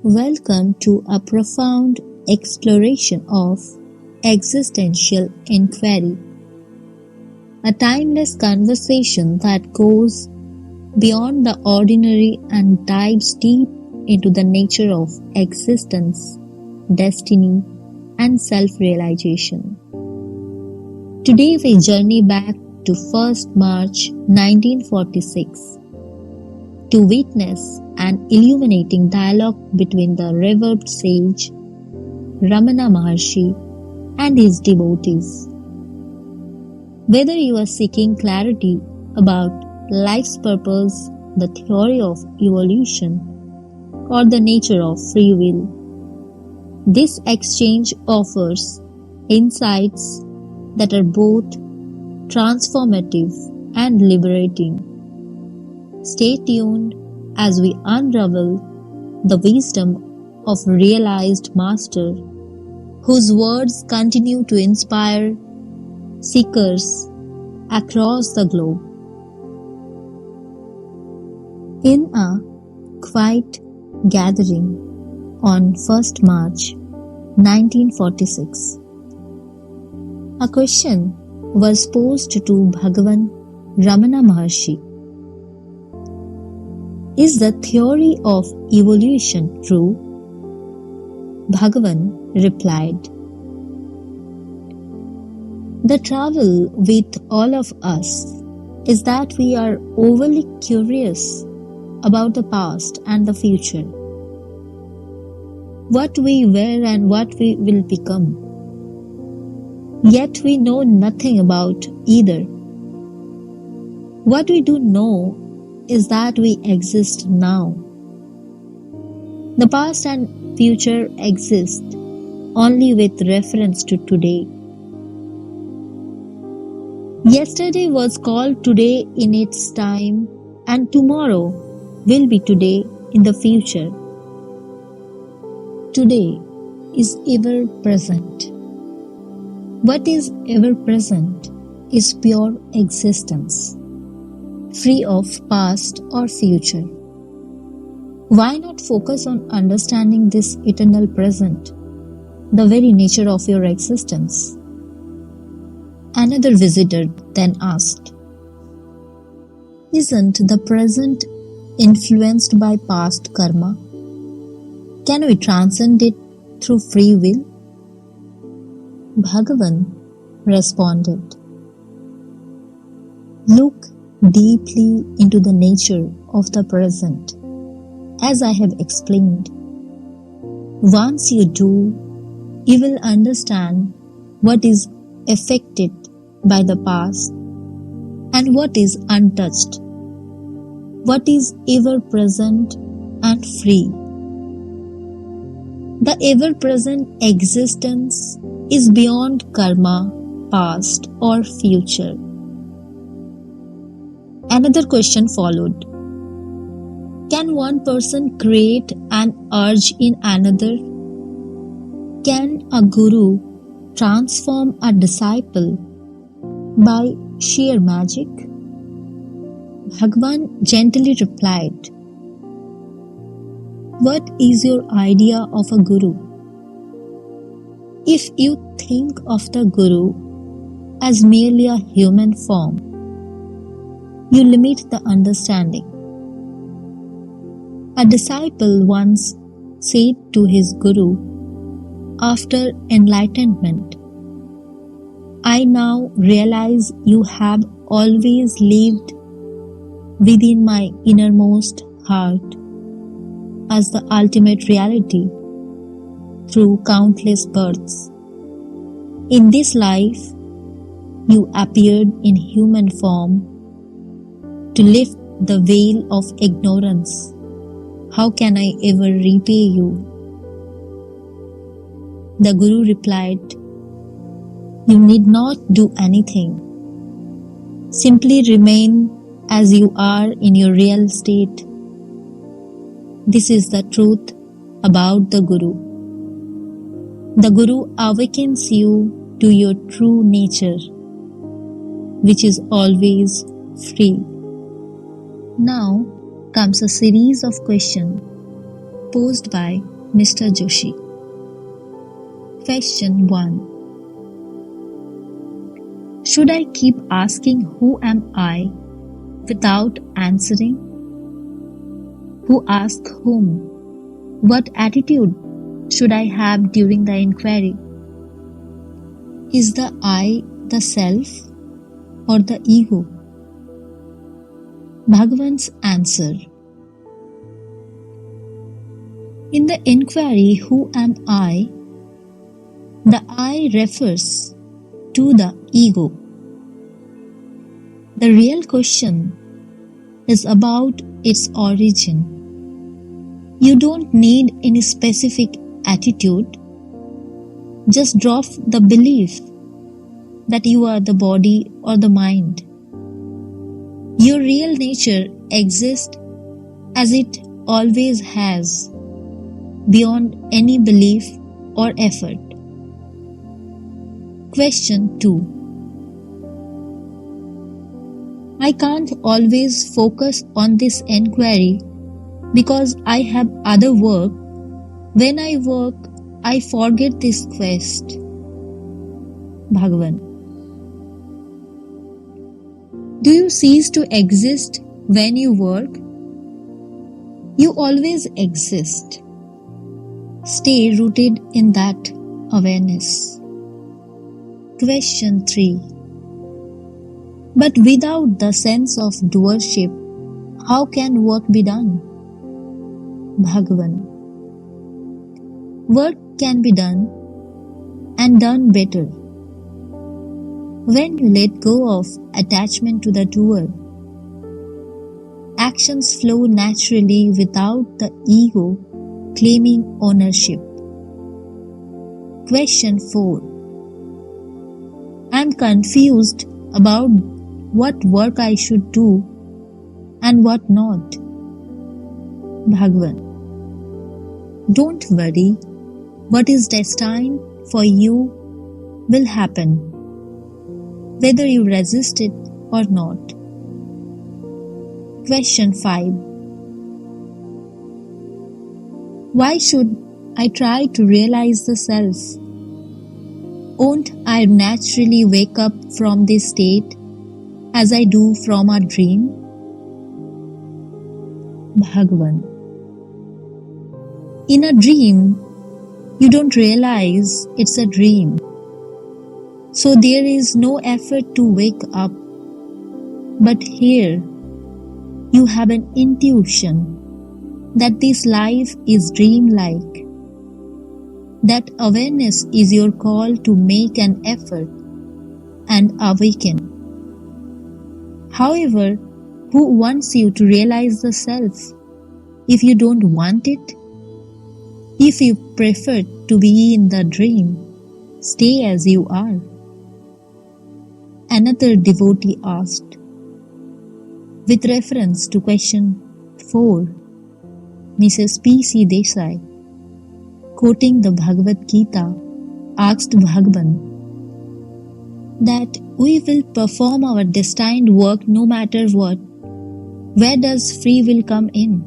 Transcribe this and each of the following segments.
Welcome to a profound exploration of existential inquiry, a timeless conversation that goes beyond the ordinary and dives deep into the nature of existence, destiny, and self-realization. Today we journey back to 1st March 1946 to witness an illuminating dialogue between the revered sage Ramana Maharshi and his devotees. Whether you are seeking clarity about life's purpose, the theory of evolution, or the nature of free will, this exchange offers insights that are both transformative and liberating. Stay tuned as we unravel the wisdom of realized master whose words continue to inspire seekers across the globe. In a quiet gathering on 1st March 1946, a question was posed to Bhagavan Ramana Maharshi. Is the theory of evolution true? Bhagavan replied, the trouble with all of us is that we are overly curious about the past and the future, what we were and what we will become. Yet we know nothing about either. What we do know is that we exist now. The past and future exist only with reference to today. Yesterday was called today in its time, and tomorrow will be today in the future. Today is ever present. What is ever present is pure existence, free of past or future. Why not focus on understanding this eternal present, the very nature of your existence? Another visitor then asked, isn't the present influenced by past karma? Can we transcend it through free will? Bhagavan responded, look deeply into the nature of the present, as I have explained. Once you do, you will understand what is affected by the past and what is untouched, what is ever present and free. The ever-present existence is beyond karma, past or future. Another question followed. Can one person create an urge in another? Can a guru transform a disciple by sheer magic? Bhagavan gently replied, what is your idea of a guru? If you think of the guru as merely a human form, you limit the understanding. A disciple once said to his guru after enlightenment, I now realize you have always lived within my innermost heart as the ultimate reality through countless births. In this life, you appeared in human form to lift the veil of ignorance. How can I ever repay you? The Guru replied, you need not do anything. Simply remain as you are in your real state. This is the truth about the Guru. The Guru awakens you to your true nature, which is always free. Now comes a series of questions posed by Mr. Joshi. Question 1. Should I keep asking who am I without answering? Who asks whom? What attitude should I have during the inquiry? Is the I the self or the ego? Bhagavan's answer. In the inquiry, who am I? The I refers to the ego. The real question is about its origin. You don't need any specific attitude. Just drop the belief that you are the body or the mind. Your real nature exists as it always has, beyond any belief or effort. Question 2. I can't always focus on this inquiry because I have other work. When I work, I forget this quest. Bhagavan. Do you cease to exist when you work? You always exist. Stay rooted in that awareness. Question 3. But without the sense of doership, how can work be done? Bhagavan. Work can be done and done better when you let go of attachment to the doer. Actions flow naturally without the ego claiming ownership. Question 4. I am confused about what work I should do and what not. Bhagavan. Don't worry. What is destined for you will happen, whether you resist it or not. Question 5. Why should I try to realize the self? Won't I naturally wake up from this state as I do from a dream? Bhagavan. In a dream, you don't realize it's a dream. So there is no effort to wake up. But here, you have an intuition that this life is dreamlike. That awareness is your call to make an effort and awaken. However, who wants you to realize the self if you don't want it? If you prefer to be in the dream, stay as you are. Another devotee asked, with reference to question 4, Mrs. P.C. Desai, quoting the Bhagavad Gita, asked Bhagavan that we will perform our destined work no matter what. Where does free will come in?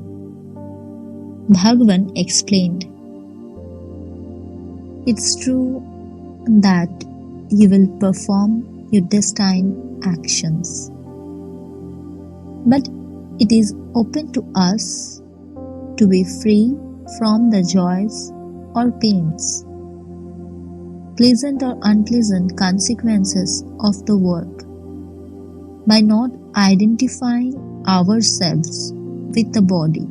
Bhagavan explained, it's true that you will perform your destined actions, but it is open to us to be free from the joys or pains, pleasant or unpleasant consequences of the work by not identifying ourselves with the body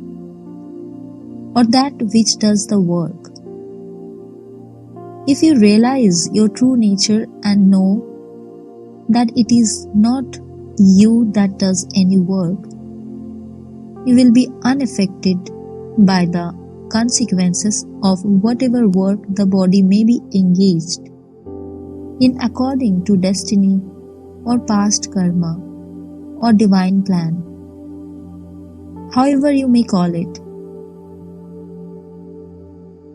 or that which does the work. If you realize your true nature and know that it is not you that does any work, you will be unaffected by the consequences of whatever work the body may be engaged in according to destiny or past karma or divine plan, however you may call it.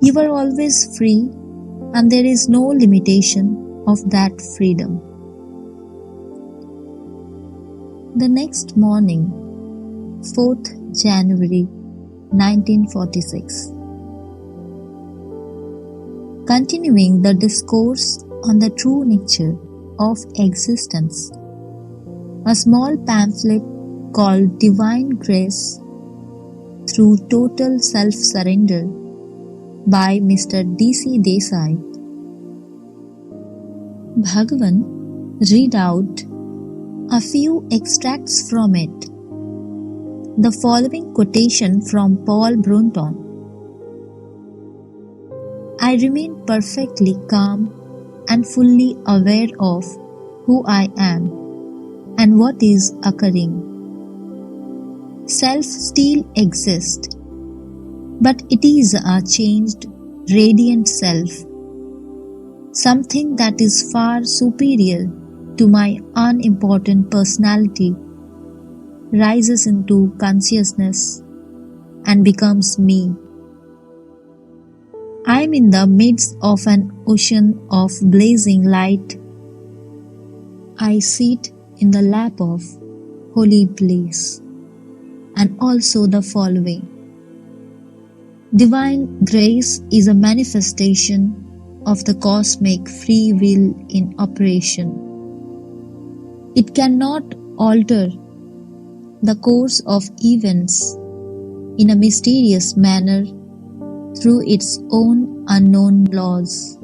You are always free and there is no limitation of that freedom. The next morning, 4th January 1946, continuing the discourse on the true nature of existence. A small pamphlet called Divine Grace Through Total Self-Surrender by Mr. D.C. Desai. Bhagavan read out a few extracts from it. The following quotation from Paul Brunton: I remain perfectly calm and fully aware of who I am and what is occurring. Self still exists, but it is a changed, radiant self, something that is far superior to my unimportant personality, rises into consciousness and becomes me. I am in the midst of an ocean of blazing light. I sit in the lap of holy bliss. And also the following: Divine grace is a manifestation of the cosmic free will in operation. It cannot alter the course of events in a mysterious manner through its own unknown laws,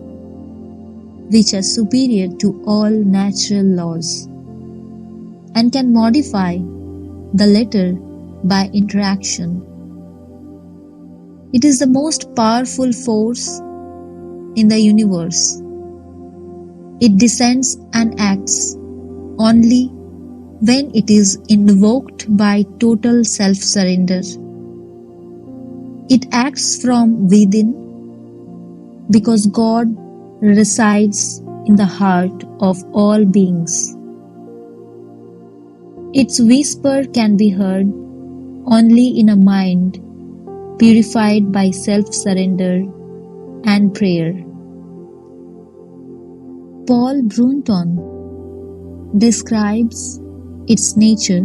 which are superior to all natural laws, and can modify the latter by interaction. It is the most powerful force in the universe. It descends and acts only when it is invoked by total self-surrender. It acts from within because God resides in the heart of all beings. Its whisper can be heard only in a mind purified by self-surrender and prayer. Paul Brunton describes its nature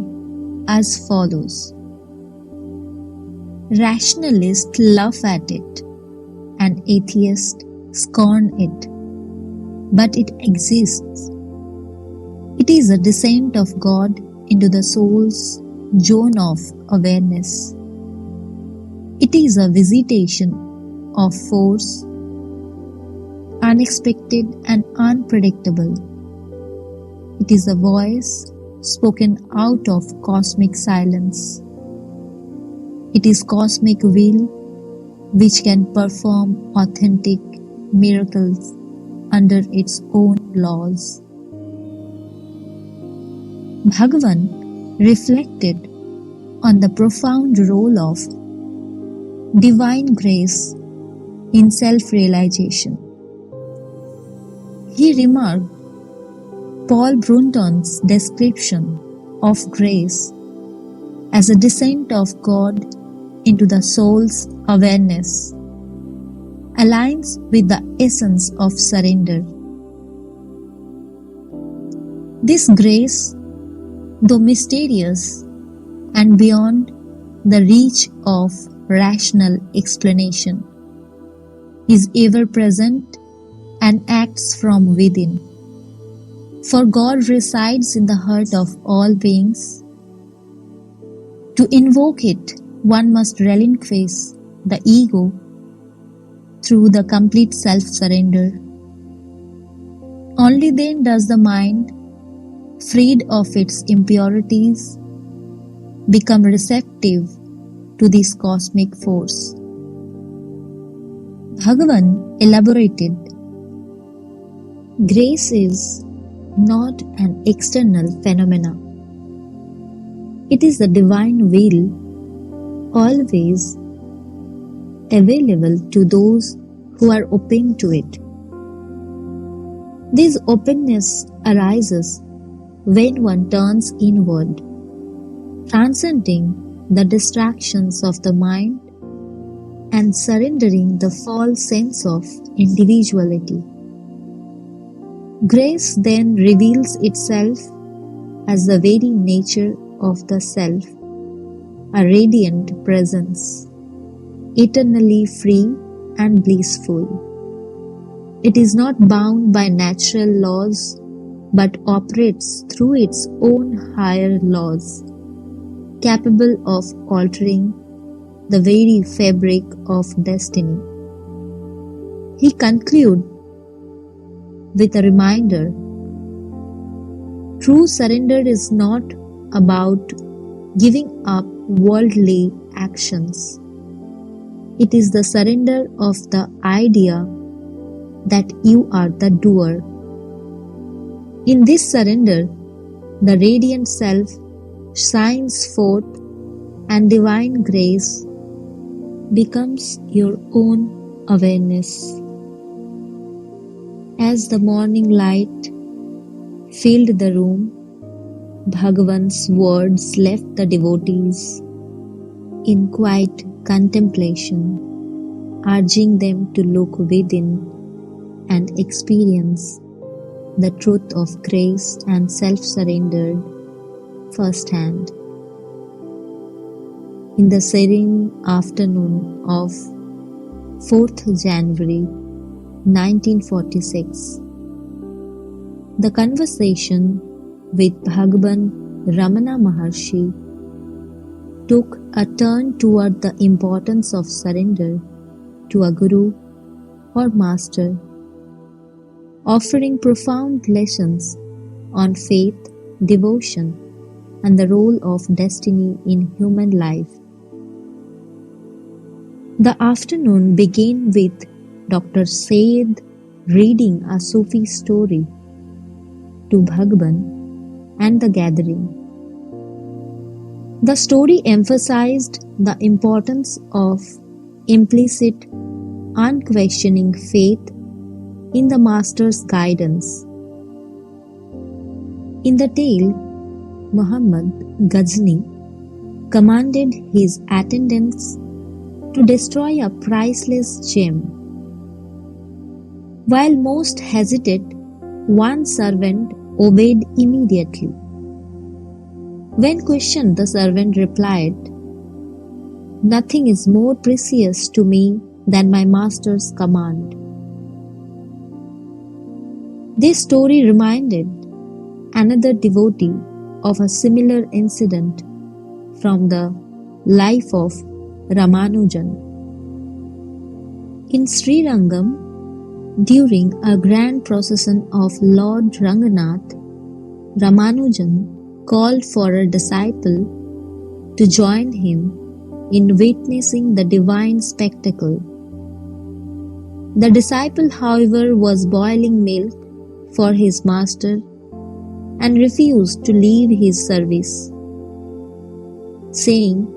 as follows: Rationalists laugh at it, and atheists scorn it, but it exists. It is a descent of God into the soul's zone of awareness. It is a visitation of force, unexpected and unpredictable. It is a voice spoken out of cosmic silence. It is cosmic will which can perform authentic miracles under its own laws. Bhagavan reflected on the profound role of divine grace in self-realization. He remarked Paul Brunton's description of grace as a descent of God into the soul's awareness aligns with the essence of surrender. This grace, though mysterious and beyond the reach of rational explanation, is ever present and acts from within. For God resides in the heart of all beings. To invoke it, one must relinquish the ego through the complete self-surrender. Only then does the mind, freed of its impurities, become receptive to this cosmic force. Bhagavan elaborated, grace is not an external phenomena. It is the divine will, always available to those who are open to it. This openness arises when one turns inward, transcending the distractions of the mind and surrendering the false sense of individuality. Grace then reveals itself as the very nature of the self, a radiant presence, eternally free and blissful. It is not bound by natural laws but operates through its own higher laws, capable of altering the very fabric of destiny. He concludes with a reminder: true surrender is not about giving up worldly actions. It is the surrender of the idea that you are the doer. In this surrender, the radiant self shines forth and divine grace becomes your own awareness. As the morning light filled the room, Bhagavan's words left the devotees in quiet contemplation, urging them to look within and experience the truth of grace and self-surrender firsthand. In the serene afternoon of 4th January 1946, the conversation with Bhagavan Ramana Maharshi took a turn toward the importance of surrender to a guru or master, offering profound lessons on faith, devotion, and the role of destiny in human life. The afternoon began with Dr. Sayed reading a Sufi story to Bhagavan and the gathering. The story emphasized the importance of implicit, unquestioning faith in the Master's guidance. In the tale, Muhammad Ghazni commanded his attendants to destroy a priceless gem. While most hesitated, one servant obeyed immediately. When questioned, the servant replied, "Nothing is more precious to me than my master's command." This story reminded another devotee of a similar incident from the life of Ramanujan. In Srirangam, during a grand procession of Lord Ranganath, Ramanujan called for a disciple to join him in witnessing the divine spectacle. The disciple, however, was boiling milk for his master and refused to leave his service, saying,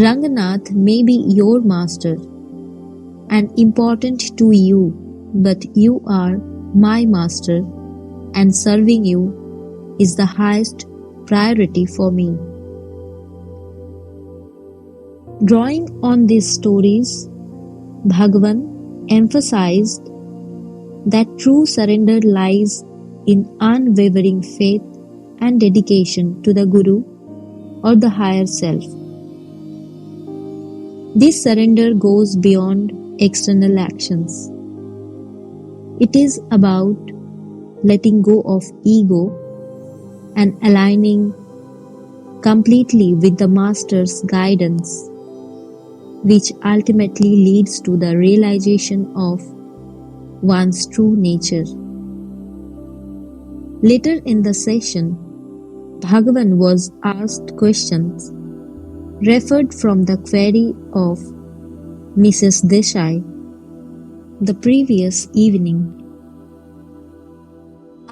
"Ranganath may be your master and important to you, but you are my master, and serving you is the highest priority for me." Drawing on these stories, Bhagavan emphasized that true surrender lies in unwavering faith and dedication to the Guru or the higher self. This surrender goes beyond external actions. It is about letting go of ego and aligning completely with the Master's guidance, which ultimately leads to the realization of one's true nature. Later in the session, Bhagavan was asked questions referred from the query of Mrs. Desai the previous evening.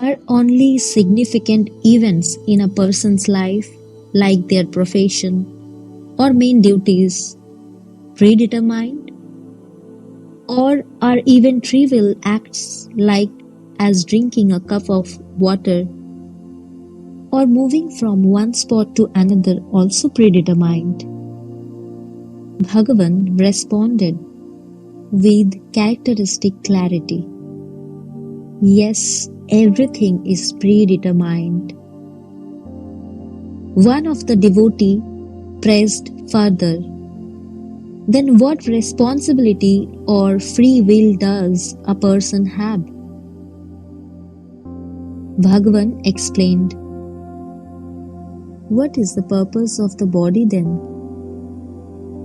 Are only significant events in a person's life, like their profession or main duties, predetermined? Or are even trivial acts like as drinking a cup of water or moving from one spot to another also predetermined? Bhagavan responded with characteristic clarity. Yes, everything is predetermined. One of the devotee pressed further, then what responsibility or free will does a person have? Bhagavan explained, what is the purpose of the body then?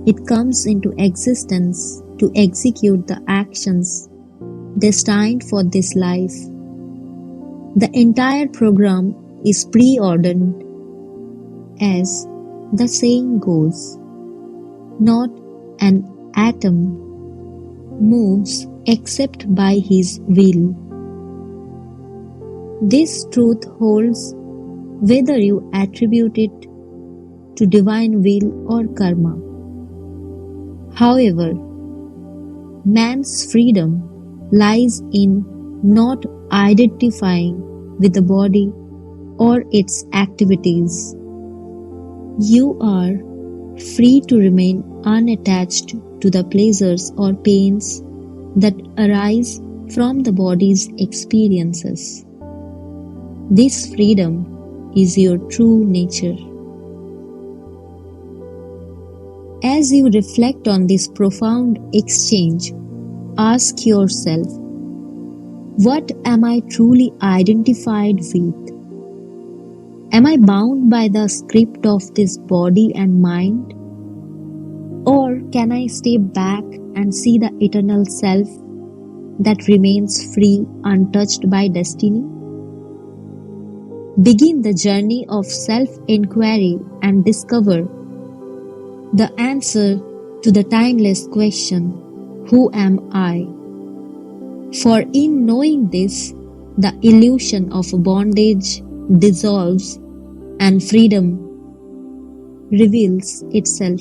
It comes into existence to execute the actions destined for this life. The entire program is preordained, as the saying goes. Not an atom moves except by his will. This truth holds whether you attribute it to divine will or karma. However, man's freedom lies in not identifying with the body or its activities. You are free to remain unattached to the pleasures or pains that arise from the body's experiences. This freedom is your true nature. As you reflect on this profound exchange, ask yourself, what am I truly identified with? Am I bound by the script of this body and mind? Or can I step back and see the eternal self that remains free, untouched by destiny? Begin the journey of self-inquiry and discover the answer to the timeless question, who am I? For in knowing this, the illusion of bondage dissolves and freedom reveals itself.